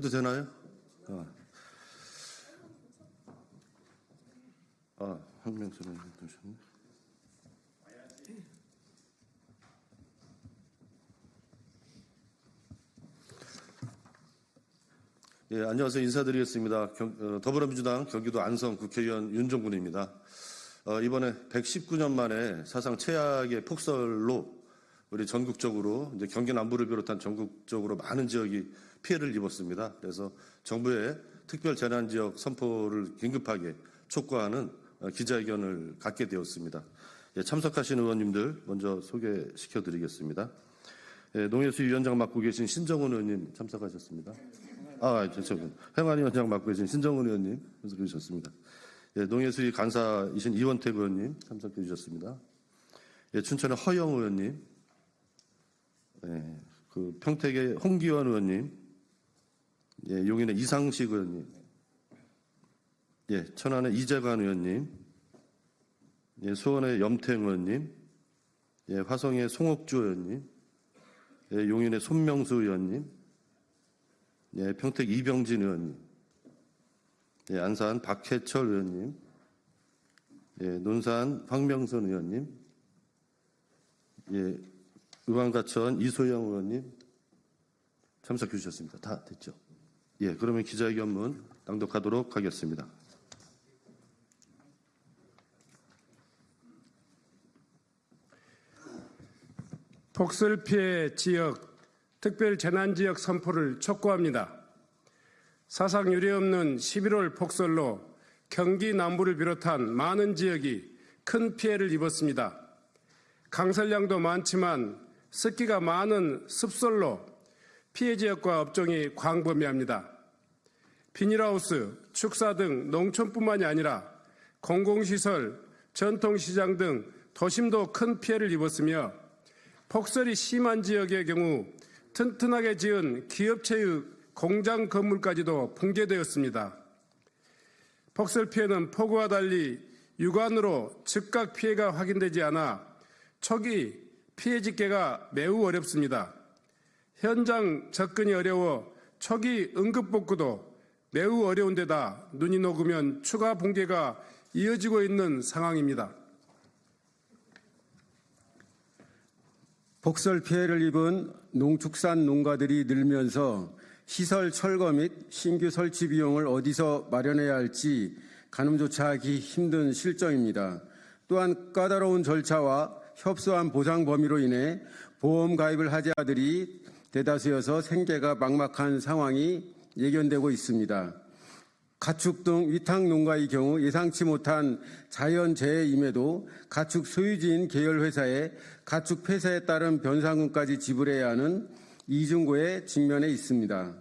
해도 되나요? 황명선 의원님 오셨네. 예, 안녕하세요. 인사드리겠습니다. 더불어민주당 경기도 안성 국회의원 윤종군입니다. 이번에 119년 만에 사상 최악의 폭설로 우리 전국적으로 이제 경기 남부를 비롯한 전국적으로 많은 지역이 피해를 입었습니다. 그래서 정부의 특별 재난 지역 선포를 긴급하게 촉구하는 기자회견을 갖게 되었습니다. 예, 참석하신 의원님들 먼저 소개시켜드리겠습니다. 예, 농해수위원장 맡고 계신 신정훈 의원님 참석하셨습니다. 행안위원장 맡고 계신 신정훈 의원님 참석해 주셨습니다. 예, 농해수위 간사이신 이원택 의원님 참석해 주셨습니다. 예, 춘천의 허영 의원님, 예, 평택의 홍기원 의원님, 예, 용인의 이상식 의원님, 예, 천안의 이재관 의원님, 예, 수원의 염태영 의원님, 예, 화성의 송옥주 의원님, 예, 용인의 손명수 의원님, 예, 평택 이병진 의원님, 예, 안산 박해철 의원님, 예, 논산 황명선 의원님, 예, 의왕가천 이소영 의원님 참석해 주셨습니다. 다 됐죠? 예, 그러면 기자회견문 낭독하도록 하겠습니다. 폭설 피해 지역 특별 재난지역 선포를 촉구합니다. 사상 유례없는 11월 폭설로 경기 남부를 비롯한 많은 지역이 큰 피해를 입었습니다. 강설량도 많지만 습기가 많은 습설로 피해 지역과 업종이 광범위합니다. 비닐하우스, 축사 등 농촌뿐만이 아니라 공공시설, 전통시장 등 도심도 큰 피해를 입었으며 폭설이 심한 지역의 경우 튼튼하게 지은 기업체의 공장 건물까지도 붕괴되었습니다. 폭설 피해는 폭우와 달리 육안으로 즉각 피해가 확인되지 않아 초기 피해 집계가 매우 어렵습니다. 현장 접근이 어려워 초기 응급복구도 매우 어려운 데다 눈이 녹으면 추가 붕괴가 이어지고 있는 상황입니다. 폭설 피해를 입은 농축산 농가들이 늘면서 시설 철거 및 신규 설치 비용을 어디서 마련해야 할지 가늠조차 하기 힘든 실정입니다. 또한 까다로운 절차와 협소한 보상 범위로 인해 보험 가입을 하자들이 대다수여서 생계가 막막한 상황이 예견되고 있습니다. 가축 등 위탁 농가의 경우 예상치 못한 자연재해임에도 가축 소유지인 계열회사에 가축 폐사에 따른 변상금까지 지불해야 하는 이중고에 직면해 있습니다.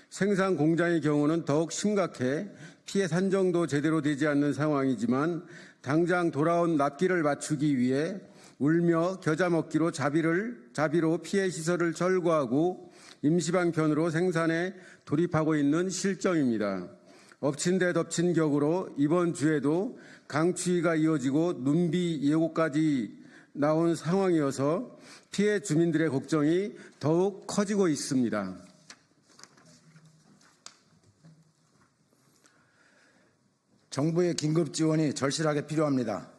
생산 공장의 경우는 더욱 심각해 피해 산정도 제대로 되지 않는 상황이지만 당장 돌아온 납기를 맞추기 위해 울며 겨자 먹기로 자비로 피해 시설을 철거하고 임시방편으로 생산에 돌입하고 있는 실정입니다. 엎친 데 덮친 격으로 이번 주에도 강추위가 이어지고 눈비 예고까지 나온 상황이어서 피해 주민들의 걱정이 더욱 커지고 있습니다. 정부의 긴급 지원이 절실하게 필요합니다.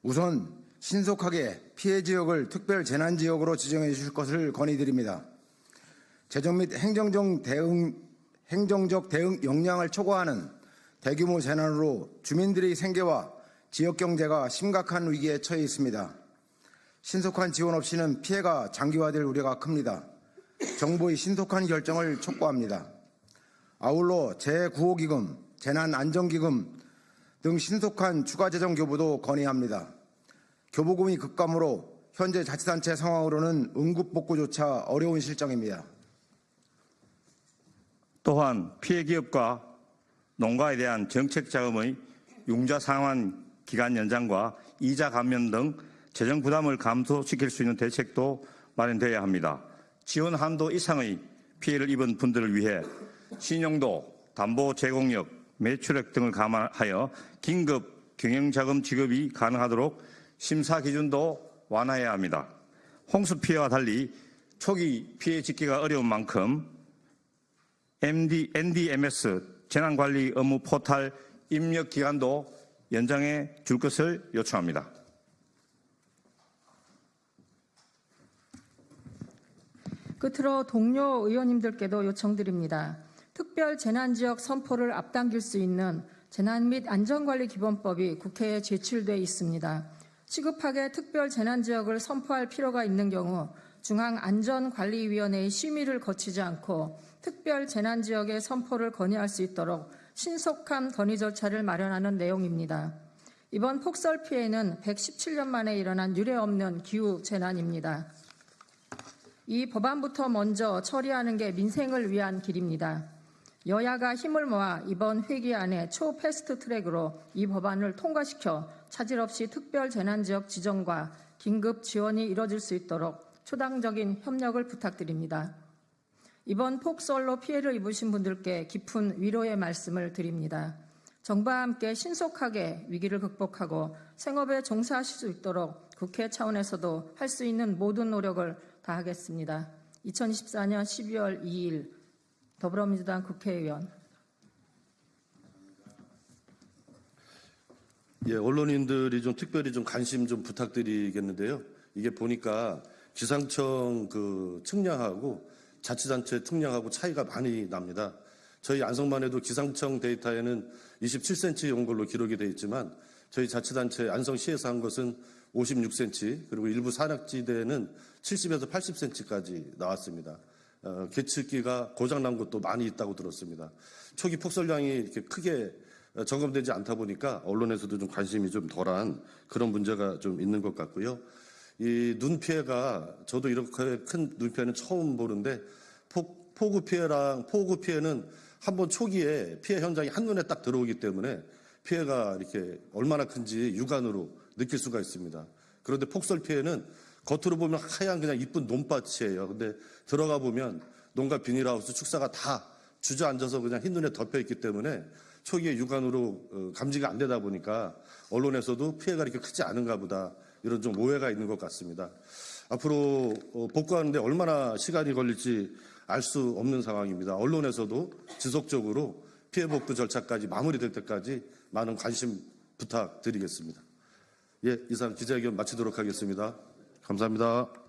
우선 신속하게 피해 지역을 특별 재난 지역으로 지정해 주실 것을 건의드립니다. 재정 및 행정적 대응 역량을 초과하는 대규모 재난으로 주민들의 생계와 지역 경제가 심각한 위기에 처해 있습니다. 신속한 지원 없이는 피해가 장기화될 우려가 큽니다. 정부의 신속한 결정을 촉구합니다. 아울러 제9호기금, 재난안전기금 등 신속한 추가 재정 교부도 건의합니다. 교부금이 급감으로 현재 자치단체 상황으로는 응급복구조차 어려운 실정입니다. 또한 피해 기업과 농가에 대한 정책 자금의 융자 상환 기간 연장과 이자 감면 등 재정 부담을 감소시킬 수 있는 대책도 마련되어야 합니다. 지원 한도 이상의 피해를 입은 분들을 위해 신용도, 담보 제공력, 매출액 등을 감안하여 긴급 경영자금 지급이 가능하도록 심사 기준도 완화해야 합니다. 홍수 피해와 달리 초기 피해 집계가 어려운 만큼 NDMS 재난관리 업무 포탈 입력 기간도 연장해 줄 것을 요청합니다. 끝으로 동료 의원님들께도 요청드립니다. 특별 재난지역 선포를 앞당길 수 있는 재난 및 안전관리기본법이 국회에 제출돼 있습니다. 시급하게 특별 재난지역을 선포할 필요가 있는 경우 중앙안전관리위원회의 심의를 거치지 않고 특별 재난지역의 선포를 건의할 수 있도록 신속한 건의 절차를 마련하는 내용입니다. 이번 폭설 피해는 117년 만에 일어난 유례없는 기후 재난입니다. 이 법안부터 먼저 처리하는 게 민생을 위한 길입니다. 여야가 힘을 모아 이번 회기 안에 초패스트 트랙으로 이 법안을 통과시켜 차질 없이 특별 재난지역 지정과 긴급 지원이 이뤄질 수 있도록 초당적인 협력을 부탁드립니다. 이번 폭설로 피해를 입으신 분들께 깊은 위로의 말씀을 드립니다. 정부와 함께 신속하게 위기를 극복하고 생업에 종사하실 수 있도록 국회 차원에서도 할 수 있는 모든 노력을 다하겠습니다. 2024년 12월 2일 더불어민주당 국회의원. 예, 언론인들이 좀 특별히 좀 관심 좀 부탁드리겠는데요. 이게 보니까 기상청 그 측량하고 자치단체 측량하고 차이가 많이 납니다. 저희 안성만 해도 기상청 데이터에는 27cm 온 걸로 기록이 되어 있지만 저희 자치단체 안성시에서 한 것은 56cm, 그리고 일부 산악지대에는 70에서 80cm까지 나왔습니다. 계측기가 고장난 곳도 많이 있다고 들었습니다. 초기 폭설량이 이렇게 크게 점검되지 않다 보니까 언론에서도 좀 관심이 좀 덜한 그런 문제가 좀 있는 것 같고요. 이 눈 피해가 저도 이렇게 큰 눈 피해는 처음 보는데 폭우 피해는 한번 초기에 피해 현장이 한눈에 딱 들어오기 때문에 피해가 이렇게 얼마나 큰지 육안으로 느낄 수가 있습니다. 그런데 폭설 피해는 겉으로 보면 하얀 그냥 이쁜 논밭이에요. 근데 들어가 보면 농가 비닐하우스 축사가 다 주저앉아서 그냥 흰눈에 덮여 있기 때문에 초기에 육안으로 감지가 안 되다 보니까 언론에서도 피해가 이렇게 크지 않은가 보다 이런 좀 오해가 있는 것 같습니다. 앞으로 복구하는데 얼마나 시간이 걸릴지 알 수 없는 상황입니다. 언론에서도 지속적으로 피해 복구 절차까지 마무리될 때까지 많은 관심 부탁드리겠습니다. 예, 이상 기자회견 마치도록 하겠습니다. 감사합니다.